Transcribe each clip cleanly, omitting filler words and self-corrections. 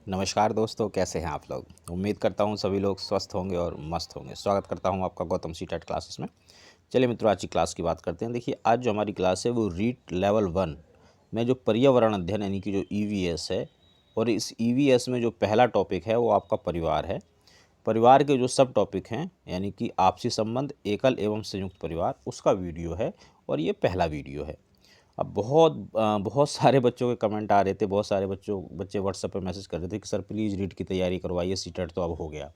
नमस्कार दोस्तों, कैसे हैं आप लोग। उम्मीद करता हूं सभी लोग स्वस्थ होंगे और मस्त होंगे। स्वागत करता हूं आपका गौतम सी टेट क्लासेस में। चलिए मित्रों, आज की क्लास की बात करते हैं। देखिए, आज जो हमारी क्लास है वो रीट लेवल 1 में जो पर्यावरण अध्ययन यानी कि जो ईवीएस है, और इस ईवीएस में जो पहला टॉपिक है वो आपका परिवार है। परिवार के जो सब टॉपिक हैं यानी कि आपसी संबंध, एकल एवं संयुक्त परिवार, उसका वीडियो है और ये पहला वीडियो है। अब बहुत सारे बच्चों के कमेंट आ रहे थे, बहुत सारे बच्चे व्हाट्सएप पे मैसेज कर रहे थे कि सर प्लीज़ रीट की तैयारी करवाइए, सीटेट तो अब हो गया।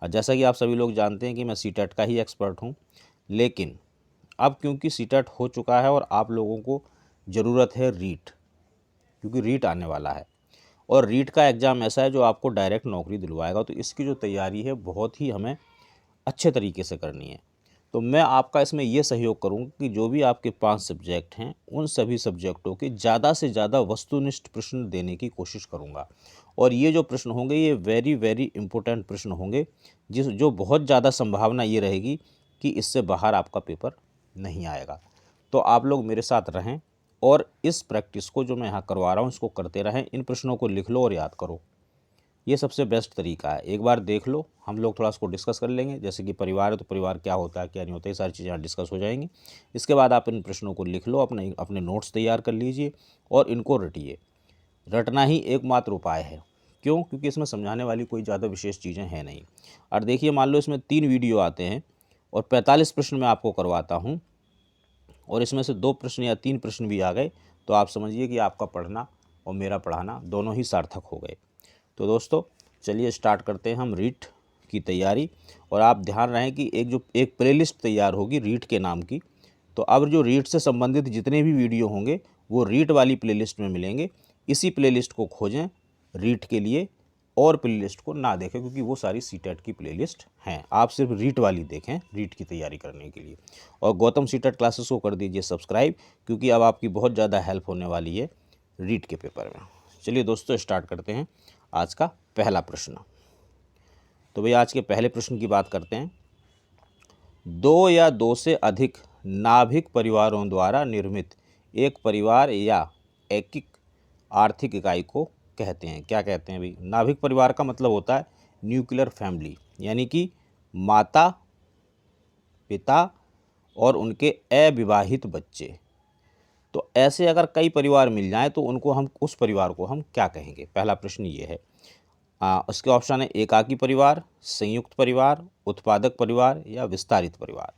और जैसा कि आप सभी लोग जानते हैं कि मैं सीटेट का ही एक्सपर्ट हूँ, लेकिन अब क्योंकि सीटेट हो चुका है और आप लोगों को ज़रूरत है रीट, क्योंकि रीट आने वाला है और रीट का एग्ज़ाम ऐसा है जो आपको डायरेक्ट नौकरी दिलवाएगा। तो इसकी जो तैयारी है बहुत ही हमें अच्छे तरीके से करनी है। तो मैं आपका इसमें ये सहयोग करूँगा कि जो भी आपके 5 सब्जेक्ट हैं, उन सभी सब्जेक्टों के ज़्यादा से ज़्यादा वस्तुनिष्ठ प्रश्न देने की कोशिश करूँगा। और ये जो प्रश्न होंगे ये वेरी वेरी इंपॉर्टेंट प्रश्न होंगे, जो बहुत ज़्यादा संभावना ये रहेगी कि इससे बाहर आपका पेपर नहीं आएगा। तो आप लोग मेरे साथ रहें और इस प्रैक्टिस को जो मैं यहाँ करवा रहा हूँ इसको करते रहें। इन प्रश्नों को लिख लो और याद करो, ये सबसे बेस्ट तरीका है। एक बार देख लो, हम लोग थोड़ा इसको डिस्कस कर लेंगे। जैसे कि परिवार है तो परिवार क्या होता है क्या नहीं होता, ये सारी चीज़ें यहाँ डिस्कस हो जाएंगी। इसके बाद आप इन प्रश्नों को लिख लो, अपने अपने नोट्स तैयार कर लीजिए और इनको रटिए। रटना ही एकमात्र उपाय है। क्यों? क्योंकि इसमें समझाने वाली कोई ज़्यादा विशेष चीज़ें हैं नहीं। और देखिए, मान लो इसमें 3 वीडियो आते हैं और 45 प्रश्न मैं आपको करवाता हूँ और इसमें से 2 प्रश्न या 3 प्रश्न भी आ गए, तो आप समझिए कि आपका पढ़ना और मेरा पढ़ाना दोनों ही सार्थक हो गए। तो दोस्तों, चलिए स्टार्ट करते हैं हम रीट की तैयारी। और आप ध्यान रखें कि एक प्लेलिस्ट तैयार होगी रीट के नाम की। तो अब जो रीट से संबंधित जितने भी वीडियो होंगे वो रीट वाली प्लेलिस्ट में मिलेंगे। इसी प्लेलिस्ट को खोजें रीट के लिए और प्लेलिस्ट को ना देखें, क्योंकि वो सारी सीटेट की प्लेलिस्ट हैं। आप सिर्फ रीट वाली देखें रीट की तैयारी करने के लिए। और गौतम सीटेट क्लासेस को कर दीजिए सब्सक्राइब, क्योंकि अब आपकी बहुत ज़्यादा हेल्प होने वाली है रीट के पेपर में। चलिए दोस्तों, स्टार्ट करते हैं आज का पहला प्रश्न। तो भाई, आज के पहले प्रश्न की बात करते हैं। 2 या 2 से अधिक नाभिक परिवारों द्वारा निर्मित एक परिवार या एकीक आर्थिक इकाई को कहते हैं। क्या कहते हैं भाई? नाभिक परिवार का मतलब होता है न्यूक्लियर फैमिली, यानी कि माता, पिता और उनके अविवाहित बच्चे। तो ऐसे अगर कई परिवार मिल जाएं तो उस परिवार को हम क्या कहेंगे? पहला प्रश्न ये है। उसके ऑप्शन है एकाकी परिवार, संयुक्त परिवार, उत्पादक परिवार या विस्तारित परिवार।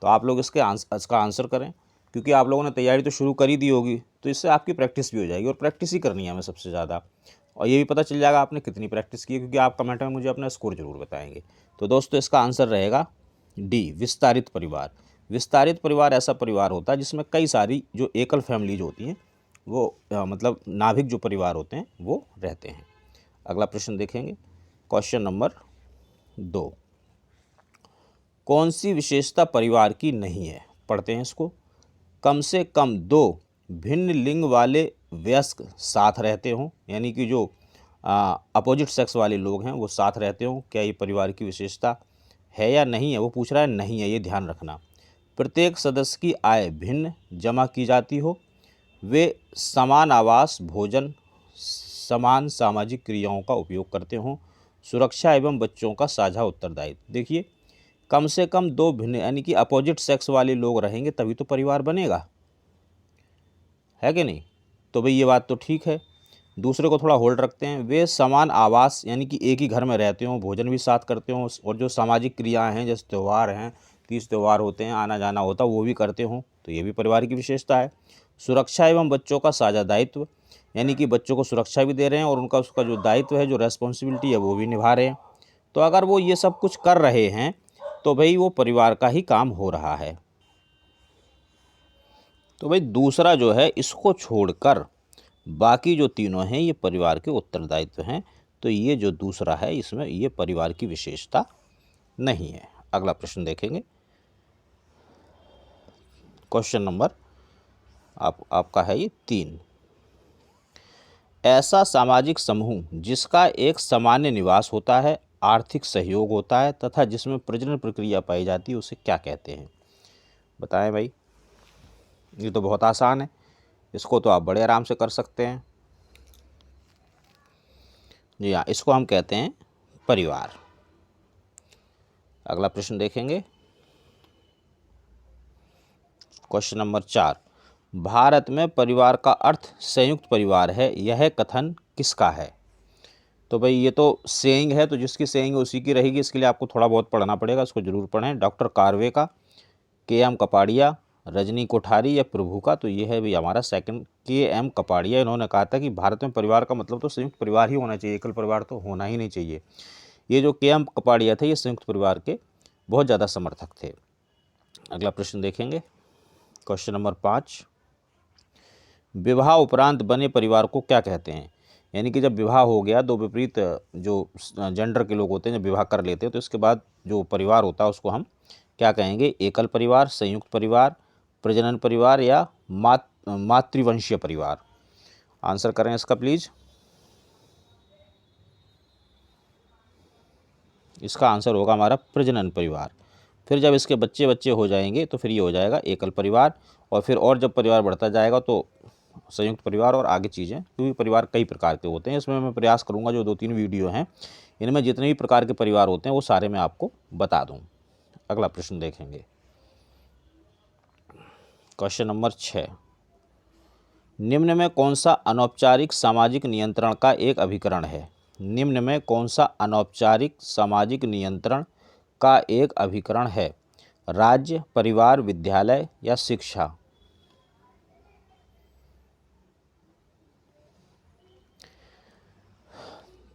तो आप लोग इसका आंसर करें, क्योंकि आप लोगों ने तैयारी तो शुरू कर ही दी होगी, तो इससे आपकी प्रैक्टिस भी हो जाएगी और प्रैक्टिस ही करनी है हमें सबसे ज़्यादा। और ये भी पता चल जाएगा आपने कितनी प्रैक्टिस की है, क्योंकि आप कमेंट में मुझे अपना स्कोर जरूर बताएंगे। तो दोस्तों, इसका आंसर रहेगा डी, विस्तारित परिवार। विस्तारित परिवार ऐसा परिवार होता है जिसमें कई सारी जो एकल फैमिलीज होती हैं वो मतलब नाभिक जो परिवार होते हैं वो रहते हैं। अगला प्रश्न देखेंगे, क्वेश्चन नंबर 2। कौन सी विशेषता परिवार की नहीं है? पढ़ते हैं इसको। कम से कम 2 भिन्न लिंग वाले वयस्क साथ रहते हों, यानी कि जो अपोजिट सेक्स वाले लोग हैं वो साथ रहते हों, क्या ये परिवार की विशेषता है या नहीं है? वो पूछ रहा है, नहीं है, ये ध्यान रखना। प्रत्येक सदस्य की आय भिन्न जमा की जाती हो, वे समान आवास, भोजन, समान सामाजिक क्रियाओं का उपयोग करते हों, सुरक्षा एवं बच्चों का साझा उत्तरदायित्व। देखिए, कम से कम 2 भिन्न यानी कि अपोजिट सेक्स वाले लोग रहेंगे तभी तो परिवार बनेगा, है कि नहीं? तो भाई ये बात तो ठीक है। दूसरे को थोड़ा होल्ड रखते हैं। वे समान आवास यानी कि एक ही घर में रहते हों, भोजन भी साथ करते हों, और जो सामाजिक क्रियाएं हैं जैसे त्यौहार हैं, 30 त्यौहार होते हैं, आना जाना होता है, वो भी करते हों, तो ये भी परिवार की विशेषता है। सुरक्षा एवं बच्चों का साझा दायित्व, यानी कि बच्चों को सुरक्षा भी दे रहे हैं और उसका जो दायित्व है, जो रेस्पॉन्सिबिलिटी है, वो भी निभा रहे हैं। तो अगर वो ये सब कुछ कर रहे हैं तो भाई वो परिवार का ही काम हो रहा है। तो भाई दूसरा जो है, इसको छोड़कर बाकी जो तीनों हैं ये परिवार के उत्तरदायित्व हैं। तो ये जो दूसरा है इसमें ये परिवार की विशेषता नहीं है। अगला प्रश्न देखेंगे, क्वेश्चन नंबर आपका है ये 3। ऐसा सामाजिक समूह जिसका एक सामान्य निवास होता है, आर्थिक सहयोग होता है तथा जिसमें प्रजनन प्रक्रिया पाई जाती है, उसे क्या कहते हैं? बताएं भाई। ये तो बहुत आसान है, इसको तो आप बड़े आराम से कर सकते हैं। जी हाँ, इसको हम कहते हैं परिवार। अगला प्रश्न देखेंगे, क्वेश्चन नंबर 4, भारत में परिवार का अर्थ संयुक्त परिवार है, यह कथन किसका है? तो भाई ये तो सेइंग है, तो जिसकी सेइंग है उसी की रहेगी, इसके लिए आपको थोड़ा बहुत पढ़ना पड़ेगा, इसको जरूर पढ़ें। डॉक्टर कार्वे का, के.एम. कपाड़िया, रजनी कोठारी या प्रभु का? तो ये है भाई हमारा सेकंड, के.एम. कपाड़िया। इन्होंने कहा था कि भारत में परिवार का मतलब तो संयुक्त परिवार ही होना चाहिए, एकल परिवार तो होना ही नहीं चाहिए। ये जो के.एम. कपाड़िया थे ये संयुक्त परिवार के बहुत ज़्यादा समर्थक थे। अगला प्रश्न देखेंगे, क्वेश्चन नंबर 5, विवाह उपरांत बने परिवार को क्या कहते हैं? यानी कि जब विवाह हो गया, दो विपरीत जो जेंडर के लोग होते हैं जब विवाह कर लेते हैं तो इसके बाद जो परिवार होता है उसको हम क्या कहेंगे? एकल परिवार, संयुक्त परिवार, प्रजनन परिवार या मातृवंशीय परिवार? आंसर करें इसका प्लीज। इसका आंसर होगा हमारा प्रजनन परिवार। फिर जब इसके बच्चे बच्चे हो जाएंगे तो फिर ये हो जाएगा एकल परिवार, और फिर और जब परिवार बढ़ता जाएगा तो संयुक्त परिवार और आगे चीज़ें, क्योंकि परिवार कई प्रकार के होते हैं। इसमें मैं प्रयास करूंगा जो 2-3 वीडियो हैं इनमें जितने भी प्रकार के परिवार होते हैं वो सारे मैं आपको बता दूं। अगला प्रश्न देखेंगे, क्वेश्चन नंबर 6, निम्न में कौन सा अनौपचारिक सामाजिक नियंत्रण का एक अभिकरण है? निम्न में कौन सा अनौपचारिक सामाजिक नियंत्रण का एक अभिकरण है? राज्य, परिवार, विद्यालय या शिक्षा?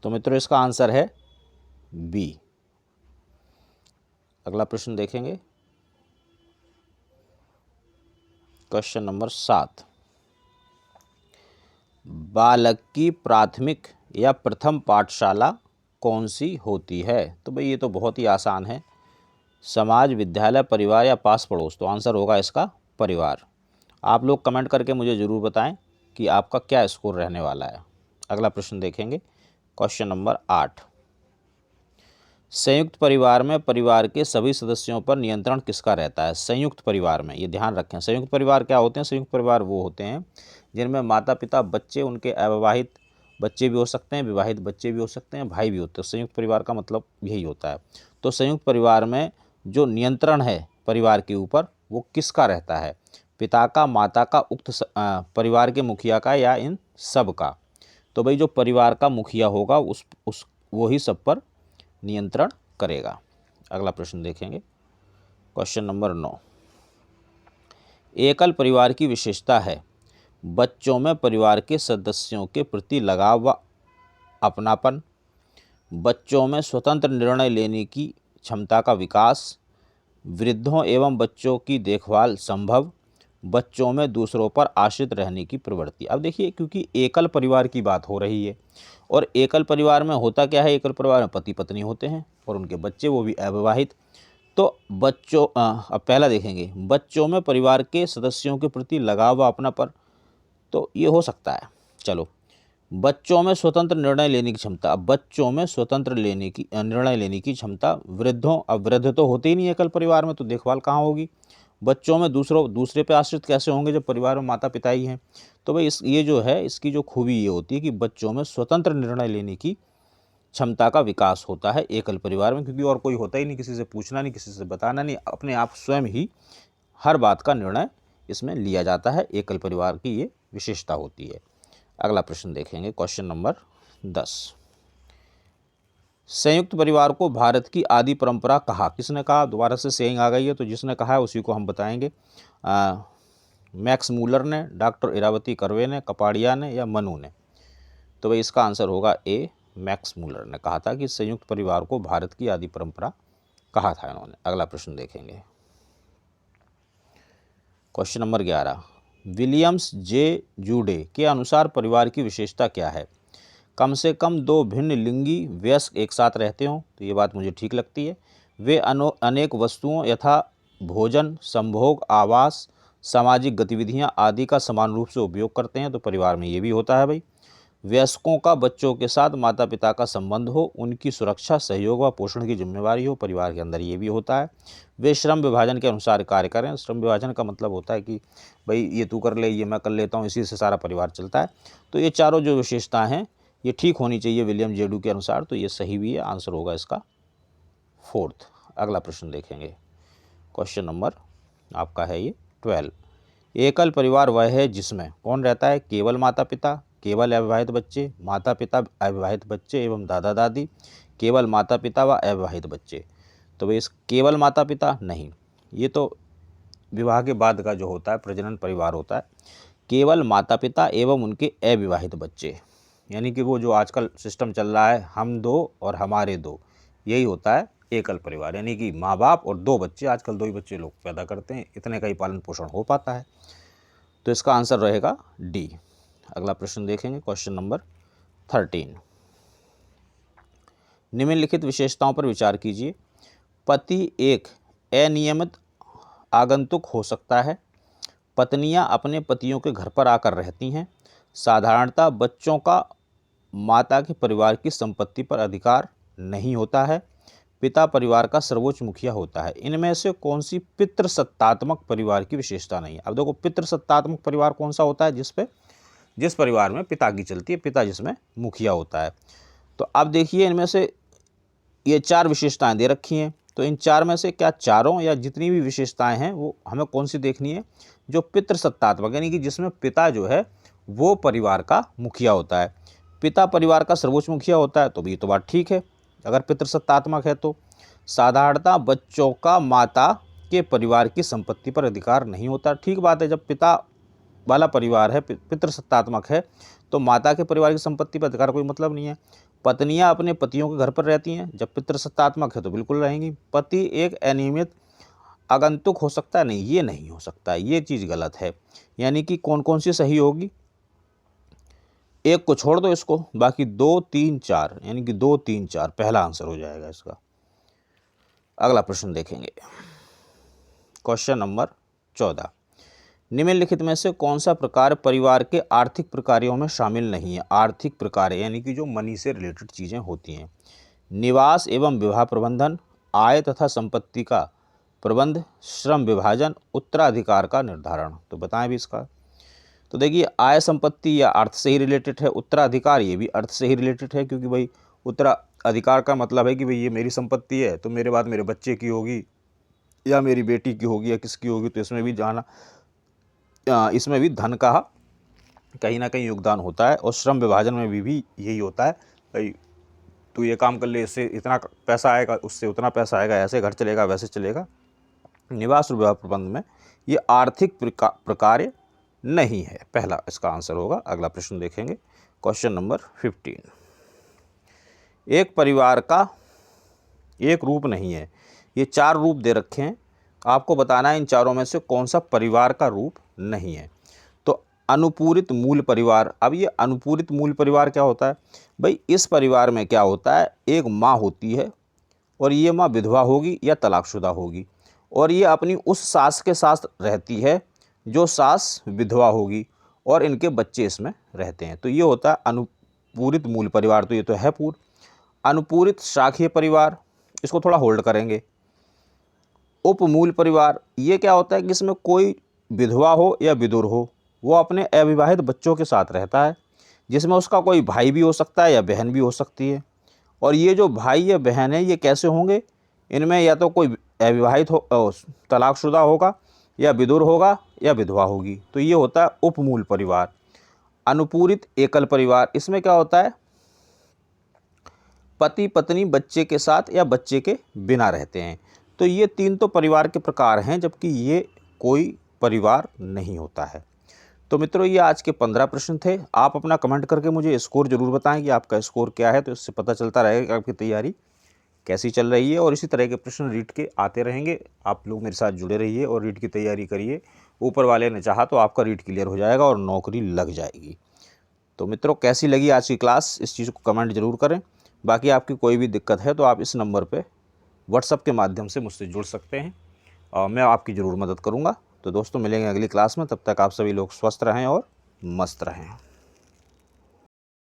तो मित्रों इसका आंसर है बी। अगला प्रश्न देखेंगे, क्वेश्चन नंबर 7, बालक की प्राथमिक या प्रथम पाठशाला कौन सी होती है? तो भाई ये तो बहुत ही आसान है, समाज, विद्यालय, परिवार या पास पड़ोस? तो आंसर होगा इसका परिवार। आप लोग कमेंट करके मुझे ज़रूर बताएं कि आपका क्या स्कोर रहने वाला है। अगला प्रश्न देखेंगे, क्वेश्चन नंबर 8, संयुक्त परिवार में परिवार के सभी सदस्यों पर नियंत्रण किसका रहता है? संयुक्त परिवार में, ये ध्यान रखें, संयुक्त परिवार क्या होते हैं? संयुक्त परिवार वो होते हैं जिनमें माता पिता, बच्चे, उनके अविवाहित बच्चे भी हो सकते हैं, विवाहित बच्चे भी हो सकते हैं, भाई भी होते हैं। संयुक्त परिवार का मतलब यही होता है। तो संयुक्त परिवार में जो नियंत्रण है परिवार के ऊपर वो किसका रहता है? पिता का, माता का, उक्त परिवार के मुखिया का या इन सब का? तो भाई जो परिवार का मुखिया होगा उस वो ही सब पर नियंत्रण करेगा। अगला प्रश्न देखेंगे, क्वेश्चन नंबर 9, एकल परिवार की विशेषता है बच्चों में परिवार के सदस्यों के प्रति लगाव व अपनापन, बच्चों में स्वतंत्र निर्णय लेने की क्षमता का विकास, वृद्धों एवं बच्चों की देखभाल संभव, बच्चों में दूसरों पर आश्रित रहने की प्रवृत्ति। अब देखिए, क्योंकि एकल परिवार की बात हो रही है और एकल परिवार में होता क्या है? एकल परिवार में पति पत्नी होते हैं और उनके बच्चे, वो भी अविवाहित। तो बच्चों अब पहला देखेंगे, बच्चों में परिवार के सदस्यों के प्रति लगाव व अपनापन, तो ये हो सकता है। चलो, बच्चों में स्वतंत्र निर्णय लेने की क्षमता, अब बच्चों में स्वतंत्र निर्णय लेने की क्षमता, वृद्धों, अब वृद्ध तो होते ही नहीं एकल परिवार में, तो देखभाल कहाँ होगी? बच्चों में दूसरे पे आश्रित कैसे होंगे जब परिवार में माता पिता ही हैं? तो भाई ये जो है इसकी जो खूबी ये होती है कि बच्चों में स्वतंत्र निर्णय लेने की क्षमता का विकास होता है एकल परिवार में, क्योंकि और कोई होता ही नहीं, किसी से पूछना नहीं, किसी से बताना नहीं, अपने आप स्वयं ही हर बात का निर्णय इसमें लिया जाता है। एकल परिवार की ये विशेषता होती है। अगला प्रश्न देखेंगे, क्वेश्चन नंबर 10, संयुक्त परिवार को भारत की आदि परंपरा कहा? किसने कहा? दोबारा से सेइंग आ गई है, तो जिसने कहा है उसी को हम बताएंगे। मैक्स मूलर ने, डॉक्टर इरावती कर्वे ने, कपाड़िया ने या मनु ने? तो भाई इसका आंसर होगा ए, मैक्स मूलर ने कहा था कि संयुक्त परिवार को भारत की आदि परंपरा कहा था इन्होंने। अगला प्रश्न देखेंगे, क्वेश्चन नंबर 11, विलियम्स जे जूडे के अनुसार परिवार की विशेषता क्या है? कम से कम 2 भिन्न लिंगी वयस्क एक साथ रहते हों, तो ये बात मुझे ठीक लगती है। वे अनेक वस्तुओं यथा भोजन, संभोग, आवास, सामाजिक गतिविधियां आदि का समान रूप से उपयोग करते हैं, तो परिवार में ये भी होता है भाई। वयस्कों का बच्चों के साथ माता पिता का संबंध हो, उनकी सुरक्षा, सहयोग व पोषण की जिम्मेवारी हो, परिवार के अंदर ये भी होता है। वे श्रम विभाजन के अनुसार कार्य करें। श्रम विभाजन का मतलब होता है कि भाई ये तू कर ले, ये मैं कर लेता हूँ, इसी से सारा परिवार चलता है। तो ये चारों जो विशेषताएं हैं ये ठीक होनी चाहिए विलियम जेडू के अनुसार, तो ये सही भी है, आंसर होगा इसका 4th। अगला प्रश्न देखेंगे, क्वेश्चन नंबर आपका है ये 12। एकल परिवार वह है जिसमें कौन रहता है? केवल माता पिता, केवल अविवाहित बच्चे, माता पिता अविवाहित बच्चे एवं दादा दादी, केवल माता पिता व अविवाहित बच्चे। तो भाई इस केवल माता पिता नहीं, ये तो विवाह के बाद का जो होता है प्रजनन परिवार होता है। केवल माता पिता एवं उनके अविवाहित बच्चे, यानी कि वो जो आजकल सिस्टम चल रहा है हम दो और हमारे दो, यही होता है एकल परिवार, यानी कि माँ बाप और 2 बच्चे, आजकल 2 ही बच्चे लोग पैदा करते हैं, इतने का ही पालन पोषण हो पाता है। तो इसका आंसर रहेगा डी। अगला प्रश्न देखेंगे, क्वेश्चन नंबर 13। निम्नलिखित विशेषताओं पर विचार कीजिए। पति एक अनियमित आगंतुक हो सकता है। पत्नियां अपने पतियों के घर पर आकर रहती हैं। साधारणतः बच्चों का माता के परिवार की संपत्ति पर अधिकार नहीं होता है। पिता परिवार का सर्वोच्च मुखिया होता है। इनमें से कौन सी पितृसत्तात्मक परिवार की विशेषता नहीं है? अब देखो, पितृसत्तात्मक परिवार कौन सा होता है? जिस परिवार में पिता की चलती है, पिता जिसमें मुखिया होता है। तो अब देखिए, इनमें से ये 4 विशेषताएं दे रखी हैं, तो इन 4 में से क्या चारों या जितनी भी विशेषताएं हैं वो हमें कौन सी देखनी है? जो पितृसत्तात्मक, यानी कि जिसमें पिता जो है वो परिवार का मुखिया होता है। पिता परिवार का सर्वोच्च मुखिया होता है, तो भी ये तो बात ठीक है अगर पितृसत्तात्मक है तो। साधारणतः बच्चों का माता के परिवार की संपत्ति पर अधिकार नहीं होता, ठीक बात है। जब पिता वाला परिवार है, पितृसत्तात्मक है, तो माता के परिवार की संपत्ति पर अधिकार कोई मतलब नहीं है। पत्नियां अपने पतियों के घर पर रहती हैं, जब पितृसत्तात्मक है तो बिल्कुल रहेंगी। पति एक अनियमित आगंतुक हो सकता है, नहीं, ये नहीं हो सकता, ये चीज़ गलत है। यानी कि कौन कौन सी सही होगी? एक को छोड़ दो इसको, बाकी 2, 3, 4, यानी कि 2, 3, 4 पहला आंसर हो जाएगा इसका। अगला प्रश्न देखेंगे, क्वेश्चन नंबर 14। निम्नलिखित में से कौन सा प्रकार परिवार के आर्थिक प्रकारों में शामिल नहीं है? आर्थिक प्रकार यानी कि जो मनी से रिलेटेड चीज़ें होती हैं। निवास एवं विवाह प्रबंधन, आय तथा संपत्ति का प्रबंध, श्रम विभाजन, उत्तराधिकार का निर्धारण। तो बताएं भी इसका। तो देखिए, आय संपत्ति या अर्थ से ही रिलेटेड है, उत्तराधिकार ये भी अर्थ से ही रिलेटेड है, क्योंकि भाई उत्तराधिकार का मतलब है कि भाई ये मेरी संपत्ति है तो मेरे बाद मेरे बच्चे की होगी या मेरी बेटी की होगी या किसकी होगी, तो इसमें भी धन का कहीं ना कहीं योगदान होता है। और श्रम विभाजन में भी यही होता है, भाई तू ये काम कर ले, इससे इतना पैसा आएगा, उससे उतना पैसा आएगा, ऐसे घर चलेगा वैसे चलेगा। निवास और विवाह प्रबंध में ये आर्थिक प्रकार नहीं है, पहला इसका आंसर होगा। अगला प्रश्न देखेंगे, क्वेश्चन नंबर 15। एक परिवार का एक रूप नहीं है, ये 4 रूप दे रखे हैं, आपको बताना है इन चारों में से कौन सा परिवार का रूप नहीं है। तो अनुपूरित मूल परिवार। अब ये अनुपूरित मूल परिवार क्या होता है? भाई इस परिवार में क्या होता है, एक माँ होती है और ये माँ विधवा होगी या तलाकशुदा होगी, और ये अपनी उस सास के साथ रहती है जो सास विधवा होगी, और इनके बच्चे इसमें रहते हैं। तो ये होता है अनुपूरित मूल परिवार। तो ये तो है पूर्ण। अनुपूरित शाखीय परिवार, इसको थोड़ा होल्ड करेंगे। उपमूल परिवार, ये क्या होता है कि इसमें कोई विधवा हो या विधुर हो, वो अपने अविवाहित बच्चों के साथ रहता है, जिसमें उसका कोई भाई भी हो सकता है या बहन भी हो सकती है। और ये जो भाई या बहन है ये कैसे होंगे? इनमें या तो कोई अविवाहित हो, तलाकशुदा होगा, या विधुर होगा या विधवा होगी। तो ये होता है उपमूल परिवार। अनुपूरित एकल परिवार, इसमें क्या होता है, पति पत्नी बच्चे के साथ या बच्चे के बिना रहते हैं। तो ये 3 तो परिवार के प्रकार हैं, जबकि ये कोई परिवार नहीं होता है। तो मित्रों, ये आज के 15 प्रश्न थे। आप अपना कमेंट करके मुझे स्कोर जरूर बताएं कि आपका स्कोर क्या है, तो इससे पता चलता रहेगा कि आपकी तैयारी कैसी चल रही है। और इसी तरह के प्रश्न रीट के आते रहेंगे। आप लोग मेरे साथ जुड़े रहिए और रीट की तैयारी करिए। ऊपर वाले ने चाहा तो आपका रीट क्लियर हो जाएगा और नौकरी लग जाएगी। तो मित्रों, कैसी लगी आज की क्लास, इस चीज़ को कमेंट जरूर करें। बाकी आपकी कोई भी दिक्कत है तो आप इस नंबर पे व्हाट्सएप के माध्यम से मुझसे जुड़ सकते हैं और मैं आपकी ज़रूर मदद करूँगा। तो दोस्तों, मिलेंगे अगली क्लास में। तब तक आप सभी लोग स्वस्थ रहें और मस्त रहें।